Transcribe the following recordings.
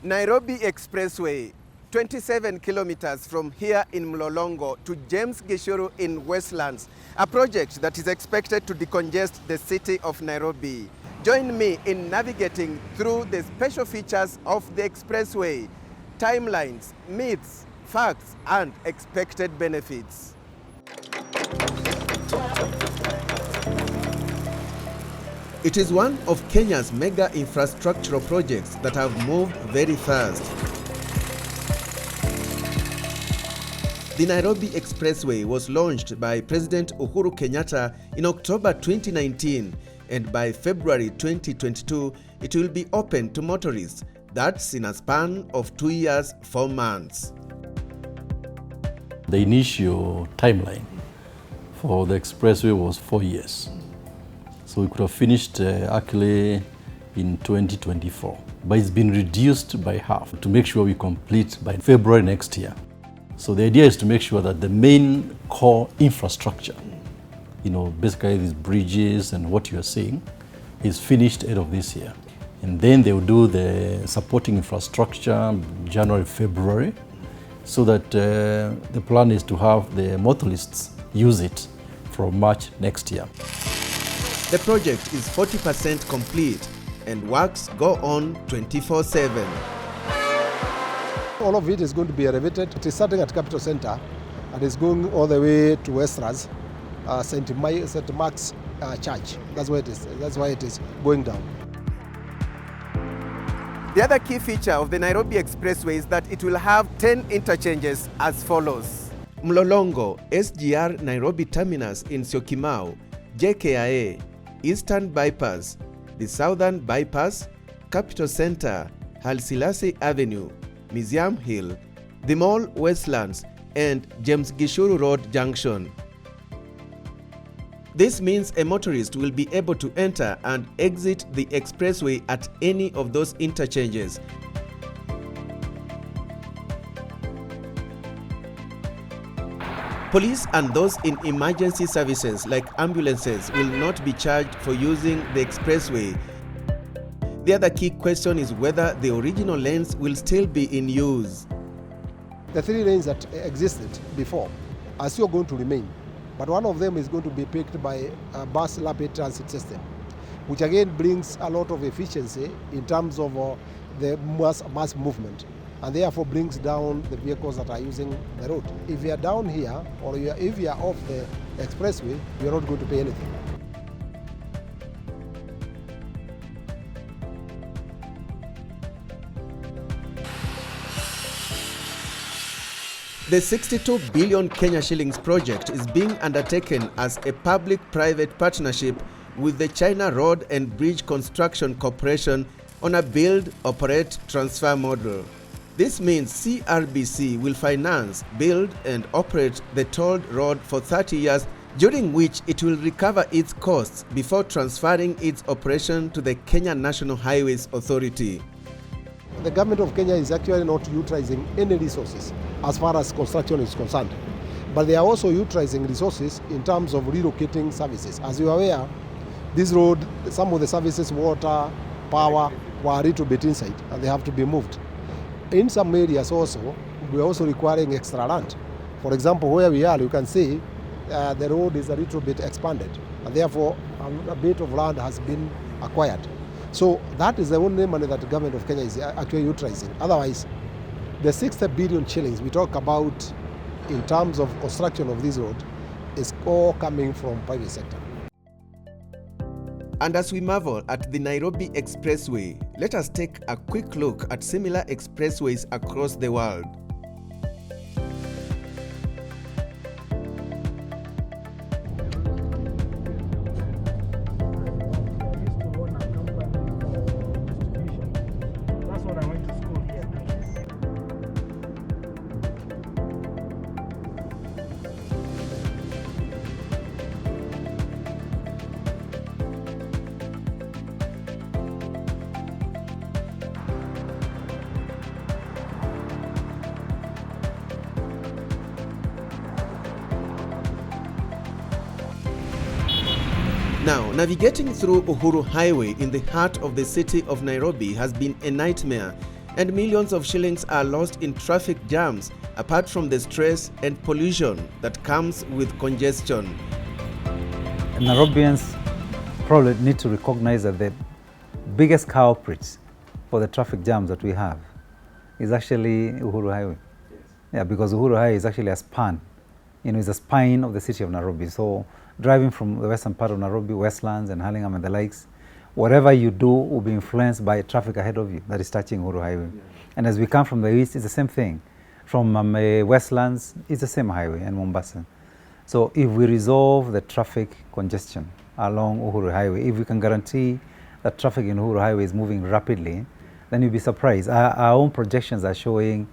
Nairobi Expressway, 27 kilometers from here in Mlolongo to James Gishuru in Westlands, a project that is expected to decongest the city of Nairobi. Join me in navigating through the special features of the expressway, timelines, myths, facts, and expected benefits. It is one of Kenya's mega infrastructural projects that have moved very fast. The Nairobi Expressway was launched by President Uhuru Kenyatta in October 2019, and by February 2022, it will be open to motorists. That's in a span of 2 years, 4 months. The initial timeline for the expressway was 4 years. So we could have finished actually in 2024, but it's been reduced by half to make sure we complete by February next year. So the idea is to make sure that the main core infrastructure, basically these bridges and what you're seeing, is finished end of this year. And then they will do the supporting infrastructure January, February, so that the plan is to have the motorists use it from March next year. The project is 40% complete and works go on 24/7. All of it is going to be elevated. It is starting at Capital Center and is going all the way to Westlands, St. Mark's Church. That's where it is. That's why it is going down. The other key feature of the Nairobi Expressway is that it will have 10 interchanges as follows: Mlolongo, SGR Nairobi Terminus in Syokimau, JKIA, Eastern Bypass, the Southern Bypass, Capital Center, Haile Selassie Avenue, Museum Hill, the Mall Westlands, and James Gishuru Road Junction. This means a motorist will be able to enter and exit the expressway at any of those interchanges. Police and those in emergency services like ambulances will not be charged for using the expressway. The other key question is whether the original lanes will still be in use. The 3 lanes that existed before are still going to remain, but one of them is going to be picked by a bus rapid transit system, which again brings a lot of efficiency in terms of the mass movement, and therefore brings down the vehicles that are using the road. If you are down here or if you are off the expressway, you are not going to pay anything. The 62 billion Kenya shillings project is being undertaken as a public-private partnership with the China Road and Bridge Construction Corporation on a build, operate, transfer model. This means CRBC will finance, build and operate the tolled road for 30 years, during which it will recover its costs before transferring its operation to the Kenya National Highways Authority. The government of Kenya is actually not utilizing any resources as far as construction is concerned, but they are also utilizing resources in terms of relocating services. As you are aware, this road, some of the services, water, power, were a little bit inside and they have to be moved. In some areas also, we are also requiring extra land. For example, where we are, you can see the road is a little bit expanded, and therefore a bit of land has been acquired. So that is the only money that the government of Kenya is actually utilizing. Otherwise, the 60 billion shillings we talk about in terms of construction of this road is all coming from private sector. And as we marvel at the Nairobi Expressway, let us take a quick look at similar expressways across the world. Now, navigating through Uhuru Highway in the heart of the city of Nairobi has been a nightmare, and millions of shillings are lost in traffic jams, apart from the stress and pollution that comes with congestion. Nairobians probably need to recognize that the biggest culprit for the traffic jams that we have is actually Uhuru Highway. Yeah, because Uhuru Highway is actually a span, it's a spine of the city of Nairobi. So driving from the western part of Nairobi, Westlands and Hurlingham and the likes, whatever you do will be influenced by traffic ahead of you that is touching Uhuru Highway. Yeah. And as we come from the east, it's the same thing. From Westlands, it's the same highway, and Mombasa. So if we resolve the traffic congestion along Uhuru Highway, if we can guarantee that traffic in Uhuru Highway is moving rapidly, then you'll be surprised. Our own projections are showing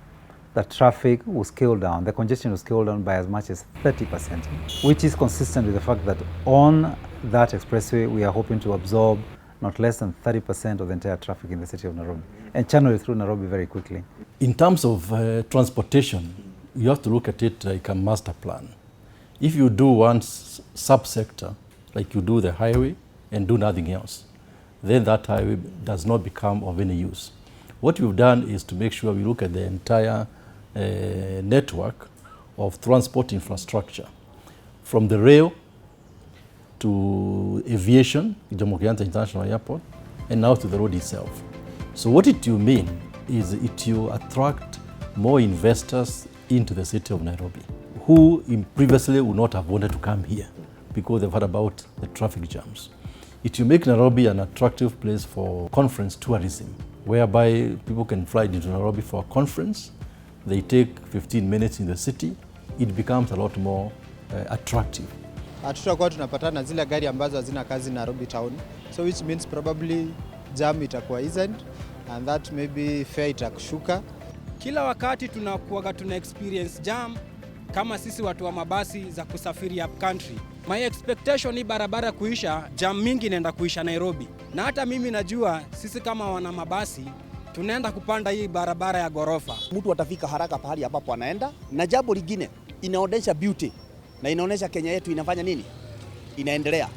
that traffic will scale down, the congestion will scale down by as much as 30%, which is consistent with the fact that on that expressway, we are hoping to absorb not less than 30% of the entire traffic in the city of Nairobi and channel it through Nairobi very quickly. In terms of transportation, you have to look at it like a master plan. If you do one subsector, like you do the highway and do nothing else, then that highway does not become of any use. What we've done is to make sure we look at the entire network of transport infrastructure, from the rail to aviation, Jomo Kenyatta International Airport, and now to the road itself. So what it will mean is it will attract more investors into the city of Nairobi, who previously would not have wanted to come here because they've heard about the traffic jams. It will make Nairobi an attractive place for conference tourism, whereby people can fly into Nairobi for a conference. They take 15 minutes in the city. It becomes a lot more attractive. Hatutakuwa tunapatana na zile gari ambazo hazina kazi Nairobi town, so which means probably jam itakuwa eased and that maybe fare itakushuka. Kila wakati tuna experience jam kama sisi watu wa mabasi za kusafiri up country. My expectation ni barabara kuisha, jam mingi inaenda kuisha Nairobi. Na hata mimi najua sisi kama wana mabasi tunaenda kupanda hii barabara ya gorofa. Mtu atafika haraka pahali ambapo anaenda, na jambo lingine inaonyesha beauty na inaonyesha Kenya yetu inafanya nini? Inaendelea.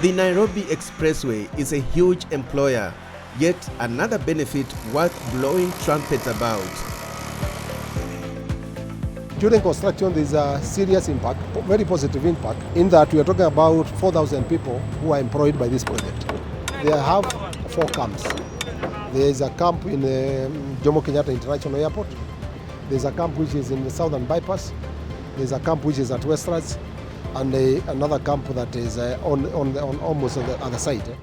The Nairobi Expressway is a huge employer, yet another benefit worth blowing trumpets about. During construction, there is a serious impact, very positive impact, in that we are talking about 4,000 people who are employed by this project. They have 4 camps. There is a camp in Jomo Kenyatta International Airport. There is a camp which is in the Southern Bypass. There is a camp which is at Westlands, and another camp that is almost on the other side.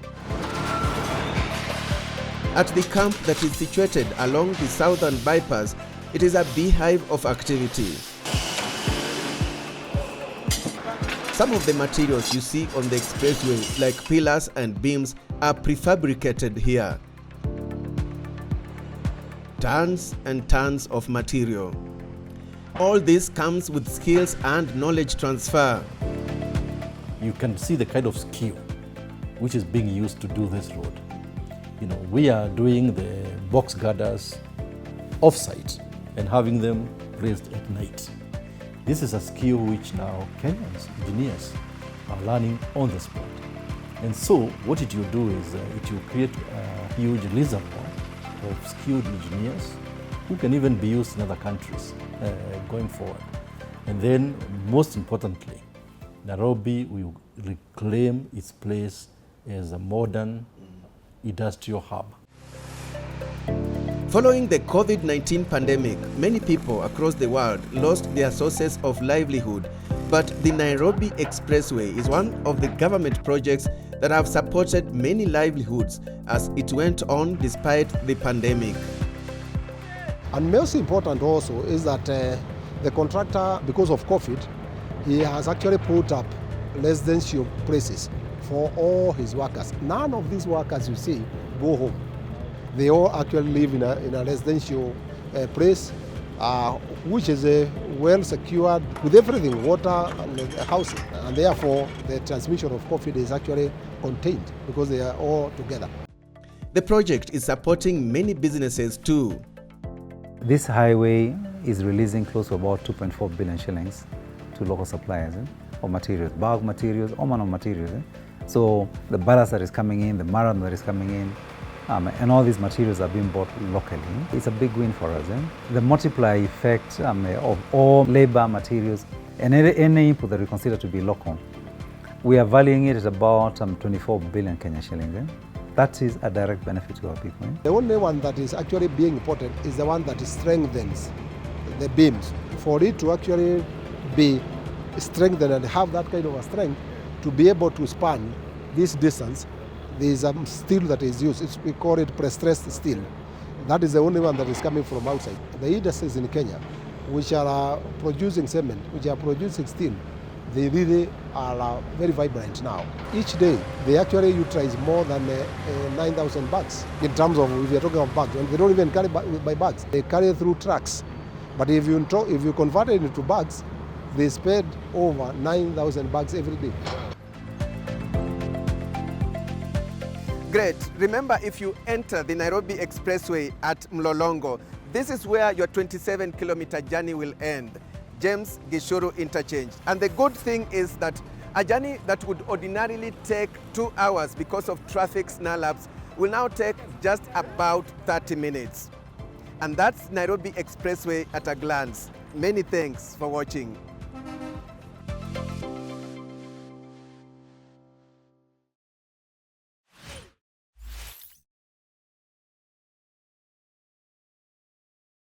At the camp that is situated along the Southern Bypass, it is a beehive of activity. Some of the materials you see on the expressway, like pillars and beams, are prefabricated here. Tons and tons of material. All this comes with skills and knowledge transfer. You can see the kind of skill which is being used to do this road. We are doing the box girders off-site and having them placed at night. This is a skill which now Kenyans, engineers, are learning on the spot. And so what it will do is it will create a huge reservoir of skilled engineers who can even be used in other countries going forward. And then, most importantly, Nairobi will reclaim its place as a modern industrial hub. Following the COVID-19 pandemic, many people across the world lost their sources of livelihood, but the Nairobi Expressway is one of the government projects that have supported many livelihoods as it went on despite the pandemic. And most important also is that the contractor, because of COVID, he has actually put up residential places for all his workers. None of these workers you see go home. They all actually live in a residential place, which is well secured with everything, water and housing. And therefore, the transmission of COVID is actually contained because they are all together. The project is supporting many businesses too. This highway is releasing close to about 2.4 billion shillings to local suppliers of materials, bulk materials, all manner of materials. So the ballast that is coming in, the marathon that is coming in, and all these materials are being bought locally. It's a big win for us. The multiplier effect of all labor, materials, and any input that we consider to be local, we are valuing it at about 24 billion Kenya shillings. That is a direct benefit to our people. The only one that is actually being imported is the one that strengthens the beams. For it to actually be strengthened and have that kind of a strength to be able to span this distance, there is steel that is used. We call it pre-stressed steel. That is the only one that is coming from outside. The industries in Kenya, which are producing cement, which are producing steel, they really are very vibrant now. Each day, they actually utilize more than 9,000 bags in terms of, if you're talking of bags, and they don't even carry by bags. They carry through trucks. But if you convert it into bags, they spend over 9,000 bags every day. Great. Remember, if you enter the Nairobi Expressway at Mlolongo, this is where your 27-kilometer journey will end. Chams Gishuru Interchange. And the good thing is that a journey that would ordinarily take 2 hours because of traffic snarl-ups will now take just about 30 minutes. And that's Nairobi Expressway at a glance. Many thanks for watching.